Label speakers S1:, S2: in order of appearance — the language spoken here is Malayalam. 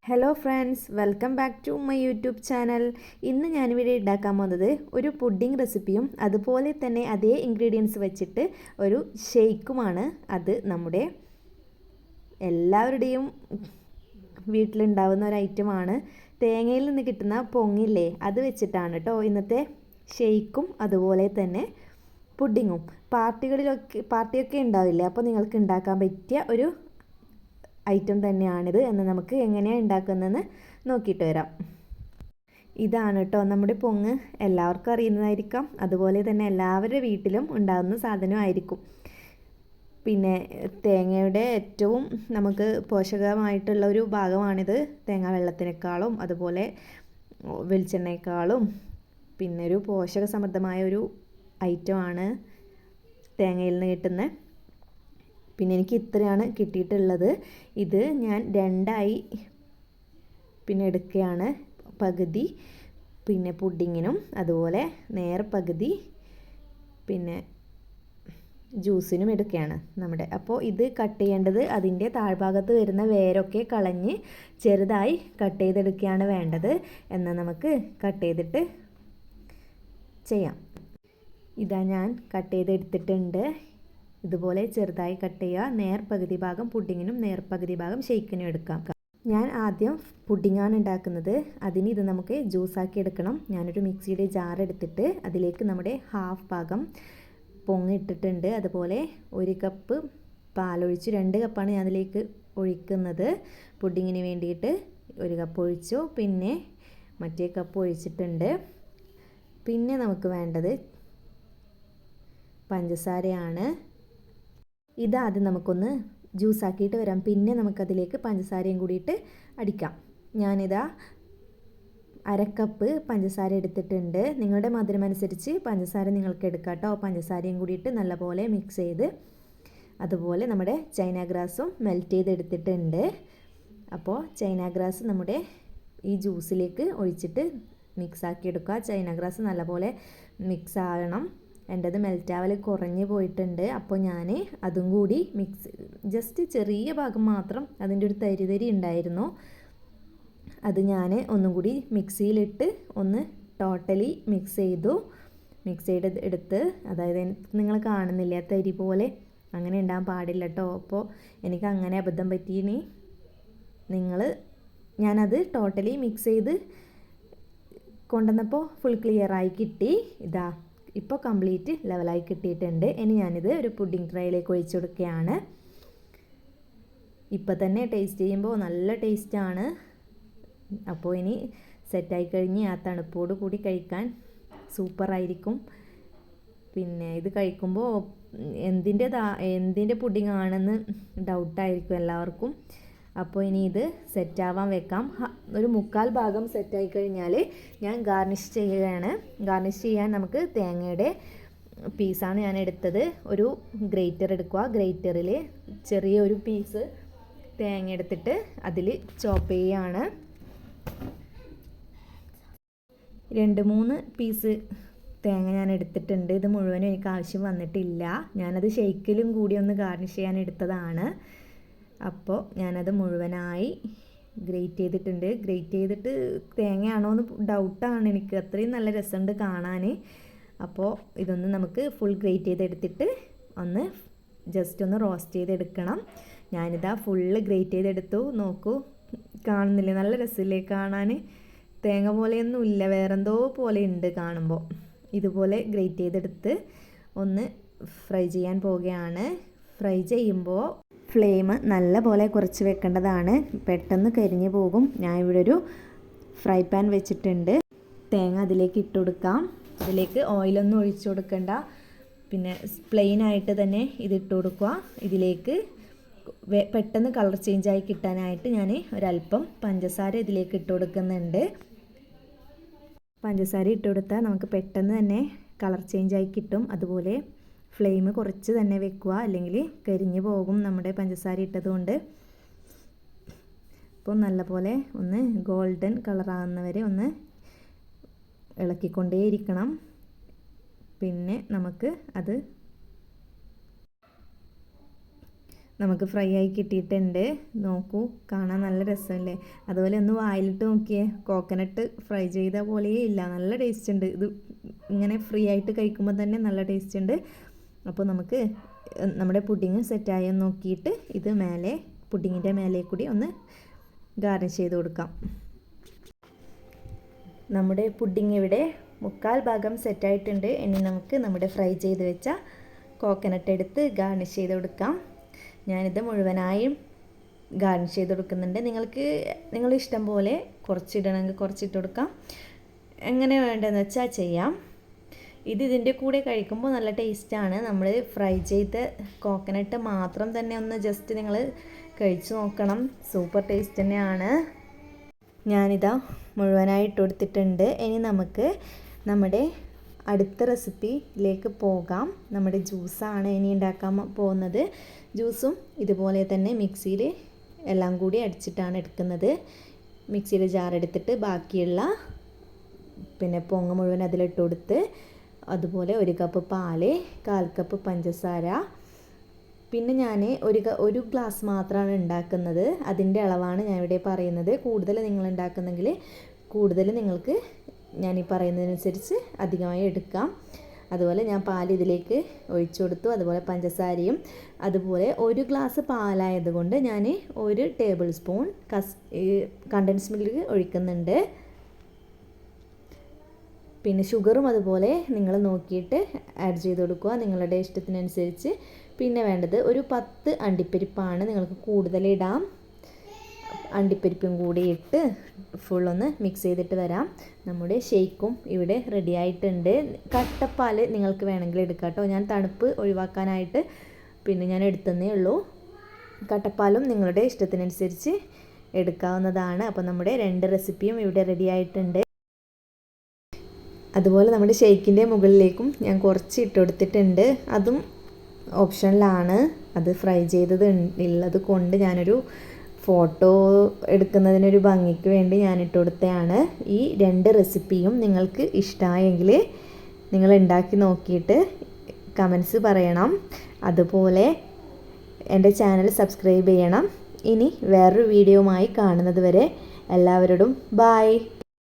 S1: Hello friends, welcome back to my YouTube channel. ഇന്ന് ഞാനിവിടെ ഉണ്ടാക്കാൻ പോകുന്നത് ഒരു പുഡിംഗ് റെസിപ്പിയും അതുപോലെ തന്നെ അതേ ഇൻഗ്രീഡിയൻസ് വെച്ചിട്ട് ഒരു ഷെയ്ക്കുമാണ്. അത് നമ്മുടെ എല്ലാവരുടെയും വീട്ടിലുണ്ടാവുന്ന ഒരു ഐറ്റമാണ്. തേങ്ങയിൽ നിന്ന് കിട്ടുന്ന പൊങ്ങില്ലേ, അത് വെച്ചിട്ടാണ് കേട്ടോ ഇന്നത്തെ ഷെയ്ക്കും അതുപോലെ തന്നെ പുഡിങ്ങും. പാർട്ടിയൊക്കെ ഉണ്ടാവില്ലേ, അപ്പോൾ നിങ്ങൾക്ക് ഉണ്ടാക്കാൻ പറ്റിയ ഒരു ഐറ്റം തന്നെയാണിത് എന്ന് നമുക്ക് എങ്ങനെയാണ് ഉണ്ടാക്കുന്നതെന്ന് നോക്കിയിട്ട് വരാം. ഇതാണ് കേട്ടോ നമ്മുടെ പൊങ്ങ്. എല്ലാവർക്കും അറിയുന്നതായിരിക്കാം, അതുപോലെ തന്നെ എല്ലാവരുടെ വീട്ടിലും ഉണ്ടാകുന്ന സാധനമായിരിക്കും. പിന്നെ തേങ്ങയുടെ ഏറ്റവും നമുക്ക് പോഷകമായിട്ടുള്ള ഒരു ഭാഗമാണിത്. തേങ്ങ വെള്ളത്തിനേക്കാളും അതുപോലെ വെളിച്ചെണ്ണയേക്കാളും പിന്നെ ഒരു പോഷക സമൃദ്ധമായ ഒരു ഐറ്റമാണ് തേങ്ങയിൽ നിന്ന് കിട്ടുന്നത്. പിന്നെ എനിക്ക് ഇത്രയാണ് കിട്ടിയിട്ടുള്ളത്. ഇത് ഞാൻ രണ്ടായി പിന്നെ എടുക്കുകയാണ്. പകുതി പിന്നെ പുഡിങ്ങിനും അതുപോലെ നേർ പകുതി പിന്നെ ജ്യൂസിനും എടുക്കുകയാണ് നമ്മുടെ. അപ്പോൾ ഇത് കട്ട് ചെയ്യേണ്ടത് അതിൻ്റെ താഴ്ഭാഗത്ത് വരുന്ന വേരൊക്കെ കളഞ്ഞ് ചെറുതായി കട്ട് ചെയ്തെടുക്കുകയാണ് വേണ്ടത്. എന്നാൽ നമുക്ക് കട്ട് ചെയ്തിട്ട് ചെയ്യാം. ഇതാ ഞാൻ കട്ട് ചെയ്തെടുത്തിട്ടുണ്ട്. ഇതുപോലെ ചെറുതായി കട്ട് ചെയ്യുക. നേർ പകുതി ഭാഗം പുഡിങ്ങിനും നേർ പകുതി ഭാഗം ഷെയ്ക്കിനും എടുക്കാം. ഞാൻ ആദ്യം പുഡിങ്ങാണ് ഉണ്ടാക്കുന്നത്. അതിന് ഇത് നമുക്ക് ജ്യൂസാക്കി എടുക്കണം. ഞാനൊരു മിക്സിയുടെ ജാർ എടുത്തിട്ട് അതിലേക്ക് നമ്മുടെ ഹാഫ് ഭാഗം പൊങ്ങിട്ടിട്ടുണ്ട്. അതുപോലെ 1 കപ്പ് പാലൊഴിച്ചു. 2 കപ്പാണ് ഞാൻ അതിലേക്ക് ഒഴിക്കുന്നത്. പുഡിങ്ങിന് വേണ്ടിയിട്ട് 1 കപ്പ് ഒഴിച്ചു. പിന്നെ മറ്റേ കപ്പ് ഒഴിച്ചിട്ടുണ്ട്. പിന്നെ നമുക്ക് വേണ്ടത് പഞ്ചസാരയാണ്. ഇതാദ്യം നമുക്കൊന്ന് ജ്യൂസാക്കിയിട്ട് വരാം. പിന്നെ നമുക്കതിലേക്ക് പഞ്ചസാരയും കൂടിയിട്ട് അടിക്കാം. ഞാനിതാ 1/2 കപ്പ് പഞ്ചസാര എടുത്തിട്ടുണ്ട്. നിങ്ങളുടെ മധുരം അനുസരിച്ച് പഞ്ചസാര നിങ്ങൾക്ക് എടുക്കാം കേട്ടോ. പഞ്ചസാരയും കൂടിയിട്ട് നല്ലപോലെ മിക്സ് ചെയ്ത് അതുപോലെ നമ്മുടെ ചൈന ഗ്രാസും മെൽറ്റ് ചെയ്തെടുത്തിട്ടുണ്ട്. അപ്പോൾ ചൈന ഗ്രാസ് നമ്മുടെ ഈ ജ്യൂസിലേക്ക് ഒഴിച്ചിട്ട് മിക്സാക്കി എടുക്കുക. ചൈന ഗ്രാസ് നല്ലപോലെ മിക്സ് ആകണം. എൻ്റെത് മെൽറ്റാവൽ കുറഞ്ഞ് പോയിട്ടുണ്ട്. അപ്പോൾ ഞാൻ അതും കൂടി ജസ്റ്റ് ചെറിയ ഭാഗം മാത്രം അതിൻ്റെ ഒരു തരി ഉണ്ടായിരുന്നു. അത് ഞാൻ ഒന്നും കൂടി മിക്സിയിലിട്ട് ഒന്ന് ടോട്ടലി മിക്സ് ചെയ്ത് എടുത്ത്, അതായത് നിങ്ങൾ കാണുന്നില്ല തരി പോലെ അങ്ങനെ ഉണ്ടാകാൻ പാടില്ല കേട്ടോ. അപ്പോൾ എനിക്ക് അങ്ങനെ അബദ്ധം പറ്റീനി. ഞാനത് ടോട്ടലി മിക്സ് ചെയ്ത് കൊണ്ടുവന്നപ്പോൾ ഫുൾ ക്ലിയറായി കിട്ടി. ഇതാ ഇപ്പോൾ കംപ്ലീറ്റ് ലെവലായി കിട്ടിയിട്ടുണ്ട്. ഇനി ഞാനിത് ഒരു പുഡിംഗ് ട്രേയിലേക്ക് ഒഴിച്ചു കൊടുക്കുകയാണ്. ഇപ്പോൾ തന്നെ ടേസ്റ്റ് ചെയ്യുമ്പോൾ നല്ല ടേസ്റ്റാണ്. അപ്പോൾ ഇനി സെറ്റായി കഴിഞ്ഞ് ആ തണുപ്പോട് കൂടി കഴിക്കാൻ സൂപ്പറായിരിക്കും. പിന്നെ ഇത് കഴിക്കുമ്പോൾ എന്തിൻ്റെ പുഡിംഗ് ആണെന്ന് ഡൗട്ടായിരിക്കും എല്ലാവർക്കും. അപ്പോൾ ഇനി ഇത് സെറ്റാവാൻ വെക്കാം. ഒരു 1/4 ഭാഗം സെറ്റായി കഴിഞ്ഞാൽ ഞാൻ ഗാർണിഷ് ചെയ്യുകയാണ്. ഗാർണിഷ് ചെയ്യാൻ നമുക്ക് തേങ്ങയുടെ പീസാണ് ഞാൻ എടുത്തത്. ഒരു ഗ്രേറ്റർ എടുക്കുക. ഗ്രേറ്ററിൽ ചെറിയൊരു പീസ് തേങ്ങ എടുത്തിട്ട് അതിൽ ചോപ്പ് ചെയ്യുകയാണ്. 2-3 പീസ് തേങ്ങ ഞാൻ എടുത്തിട്ടുണ്ട്. ഇത് മുഴുവനും എനിക്ക് ആവശ്യം വന്നിട്ടില്ല. ഞാനത് ഷെയ്ക്കിലും കൂടി ഒന്ന് ഗാർണിഷ് ചെയ്യാൻ എടുത്തതാണ്. അപ്പോൾ ഞാനത് മുഴുവനായി ഗ്രേറ്റ് ചെയ്തിട്ടുണ്ട്. ഗ്രേറ്റ് ചെയ്തിട്ട് തേങ്ങയാണോ എന്ന് ഡൗട്ടാണ് എനിക്ക്. അത്രയും നല്ല രസമുണ്ട് കാണാൻ. അപ്പോൾ ഇതൊന്ന് നമുക്ക് ഫുൾ ഗ്രേറ്റ് ചെയ്തെടുത്തിട്ട് ഒന്ന് ജസ്റ്റ് ഒന്ന് റോസ്റ്റ് ചെയ്തെടുക്കണം. ഞാനിതാ ഫുള്ള് ഗ്രേറ്റ് ചെയ്തെടുത്തു. നോക്കൂ, കാണുന്നില്ലേ, നല്ല രസമില്ലേ കാണാൻ. തേങ്ങ പോലെയൊന്നും ഇല്ല, വേറെന്തോ പോലെ ഉണ്ട് കാണുമ്പോൾ. ഇതുപോലെ ഗ്രേറ്റ് ചെയ്തെടുത്ത് ഒന്ന് ഫ്രൈ ചെയ്യാൻ പോവുകയാണ്. ഫ്രൈ ചെയ്യുമ്പോൾ ഫ്ലെയിം നല്ല പോലെ കുറച്ച് വെക്കേണ്ടതാണ്, പെട്ടെന്ന് കരിഞ്ഞു പോകും. ഞാൻ ഇവിടെ ഒരു ഫ്രൈ പാൻ വെച്ചിട്ടുണ്ട്. തേങ്ങ അതിലേക്ക് ഇട്ട് കൊടുക്കാം. അതിലേക്ക് ഓയിലൊന്നും ഒഴിച്ചു കൊടുക്കണ്ട. പിന്നെ പ്ലെയിൻ ആയിട്ട് തന്നെ ഇതിട്ട് കൊടുക്കുക. ഇതിലേക്ക് പെട്ടെന്ന് കളർ ചേഞ്ചായി കിട്ടാനായിട്ട് ഞാൻ ഒരല്പം പഞ്ചസാര ഇതിലേക്ക് ഇട്ട് കൊടുക്കുന്നുണ്ട്. പഞ്ചസാര ഇട്ട് കൊടുത്താൽ നമുക്ക് പെട്ടെന്ന് തന്നെ കളർ ചേഞ്ചായി കിട്ടും. അതുപോലെ ഫ്ലെയിം കുറച്ച് തന്നെ വെക്കുക, അല്ലെങ്കിൽ കരിഞ്ഞു പോകും നമ്മുടെ പഞ്ചസാര ഇട്ടതുകൊണ്ട്. അപ്പോൾ നല്ലപോലെ ഒന്ന് ഗോൾഡൻ കളറാകുന്നവരെ ഒന്ന് ഇളക്കിക്കൊണ്ടേയിരിക്കണം. പിന്നെ നമുക്ക് അത് നമുക്ക് ഫ്രൈ ആയി കിട്ടിയിട്ടുണ്ട്. നോക്കൂ, കാണാൻ നല്ല രസമല്ലേ? അതുപോലെ ഒന്ന് വായിലിട്ട് നോക്കിയേ, കോക്കനട്ട് ഫ്രൈ ചെയ്ത പോലെയേ ഇല്ല, നല്ല ടേസ്റ്റ് ഉണ്ട്. ഇത് ഇങ്ങനെ ഫ്രീ ആയിട്ട് കഴിക്കുമ്പോൾ തന്നെ നല്ല ടേസ്റ്റ് ഉണ്ട്. അപ്പോൾ നമുക്ക് നമ്മുടെ പുഡിങ് സെറ്റായി നോക്കിയിട്ട് ഇത് മേലെ പുഡിങ്ങിൻ്റെ മേലെ കൂടി ഒന്ന് ഗാർണിഷ് ചെയ്ത് കൊടുക്കാം. നമ്മുടെ പുഡിങ് ഇവിടെ 3/4 ഭാഗം സെറ്റായിട്ടുണ്ട്. ഇനി നമുക്ക് നമ്മുടെ ഫ്രൈ ചെയ്ത് വെച്ച കോക്കനട്ട് എടുത്ത് ഗാർണിഷ് ചെയ്ത് കൊടുക്കാം. ഞാനിത് മുഴുവനായും ഗാർണിഷ് ചെയ്ത് കൊടുക്കുന്നുണ്ട്. നിങ്ങളുടെ ഇഷ്ടം പോലെ കുറച്ചിടണമെങ്കിൽ കുറച്ചിട്ട് കൊടുക്കാം, എങ്ങനെ വേണ്ടതെന്ന് വെച്ചാൽ ചെയ്യാം. ഇതിൻ്റെ കൂടെ കഴിക്കുമ്പോൾ നല്ല ടേസ്റ്റാണ്. നമ്മൾ ഫ്രൈ ചെയ്ത കോക്കനട്ട് മാത്രം തന്നെ ഒന്ന് ജസ്റ്റ് നിങ്ങൾ കഴിച്ചു നോക്കണം, സൂപ്പർ ടേസ്റ്റ് തന്നെയാണ്. ഞാനിതാ മുഴുവനായിട്ട് കൊടുത്തിട്ടുണ്ട്. ഇനി നമുക്ക് നമ്മുടെ അടുത്ത റെസിപ്പിയിലേക്ക് പോകാം. നമ്മുടെ ജ്യൂസാണ് ഇനി ഉണ്ടാക്കാൻ പോകുന്നത്. ജ്യൂസും ഇതുപോലെ തന്നെ മിക്സിയിൽ എല്ലാം കൂടി അടിച്ചിട്ടാണ് എടുക്കുന്നത്. മിക്സിയിൽ ജാർ എടുത്തിട്ട് ബാക്കിയുള്ള പൊങ്ങ് മുഴുവൻ അതിലിട്ട് കൊടുത്ത്, അതുപോലെ 1 കപ്പ് പാല്, 1/4 കപ്പ് പഞ്ചസാര, പിന്നെ ഞാൻ ഒരു ഗ്ലാസ് മാത്രമാണ് ഉണ്ടാക്കുന്നത്. അതിൻ്റെ അളവാണ് ഞാൻ ഇവിടെ പറയുന്നത്. കൂടുതൽ നിങ്ങൾ ഉണ്ടാക്കുന്നെങ്കിൽ കൂടുതൽ നിങ്ങൾക്ക് ഞാൻ ഈ പറയുന്നതിനനുസരിച്ച് അധികമായി എടുക്കാം. അതുപോലെ ഞാൻ പാൽ ഇതിലേക്ക് ഒഴിച്ചു കൊടുത്തു, അതുപോലെ പഞ്ചസാരയും. അതുപോലെ 1 ഗ്ലാസ് പാലായതുകൊണ്ട് ഞാൻ 1 ടേബിൾ സ്പൂൺ കണ്ടൻസ് മിൽക്ക് ഒഴിക്കുന്നുണ്ട്. പിന്നെ ഷുഗറും അതുപോലെ നിങ്ങൾ നോക്കിയിട്ട് ആഡ് ചെയ്ത് കൊടുക്കുക നിങ്ങളുടെ ഇഷ്ടത്തിനനുസരിച്ച്. പിന്നെ വേണ്ടത് ഒരു 10 അണ്ടിപ്പരിപ്പാണ്, നിങ്ങൾക്ക് കൂടുതലിടാം. അണ്ടിപ്പരിപ്പും കൂടി ഇട്ട് ഫുള്ളൊന്ന് മിക്സ് ചെയ്തിട്ട് വരാം. നമ്മുടെ ഷേക്കും ഇവിടെ റെഡി ആയിട്ടുണ്ട്. കട്ടപ്പാൽ നിങ്ങൾക്ക് വേണമെങ്കിൽ എടുക്കാം കേട്ടോ. ഞാൻ തണുപ്പ് ഒഴിവാക്കാനായിട്ട് ഞാൻ എടുത്തതേ ഉള്ളൂ. കട്ടപ്പാലും നിങ്ങളുടെ ഇഷ്ടത്തിനനുസരിച്ച് എടുക്കാവുന്നതാണ്. അപ്പോൾ നമ്മുടെ 2 റെസിപ്പിയും ഇവിടെ റെഡി ആയിട്ടുണ്ട്. അതുപോലെ നമ്മുടെ ഷേക്കിൻ്റെ മുകളിലേക്കും ഞാൻ കുറച്ച് ഇട്ട് കൊടുത്തിട്ടുണ്ട്. അതും ഓപ്ഷനിലാണ്. അത് ഫ്രൈ ചെയ്തത് ഉള്ളത് കൊണ്ട് ഞാനൊരു ഫോട്ടോ എടുക്കുന്നതിനൊരു ഭംഗിക്ക് വേണ്ടി ഞാൻ ഇട്ട് കൊടുത്തതാണ്. ഈ 2 റെസിപ്പിയും നിങ്ങൾക്ക് ഇഷ്ടമായെങ്കിൽ നിങ്ങൾ ഉണ്ടാക്കി നോക്കിയിട്ട് കമൻസ് പറയണം. അതുപോലെ എൻ്റെ ചാനൽ സബ്സ്ക്രൈബ് ചെയ്യണം. ഇനി വേറൊരു വീഡിയോയുമായി കാണുന്നത് വരെ എല്ലാവരോടും ബായ്.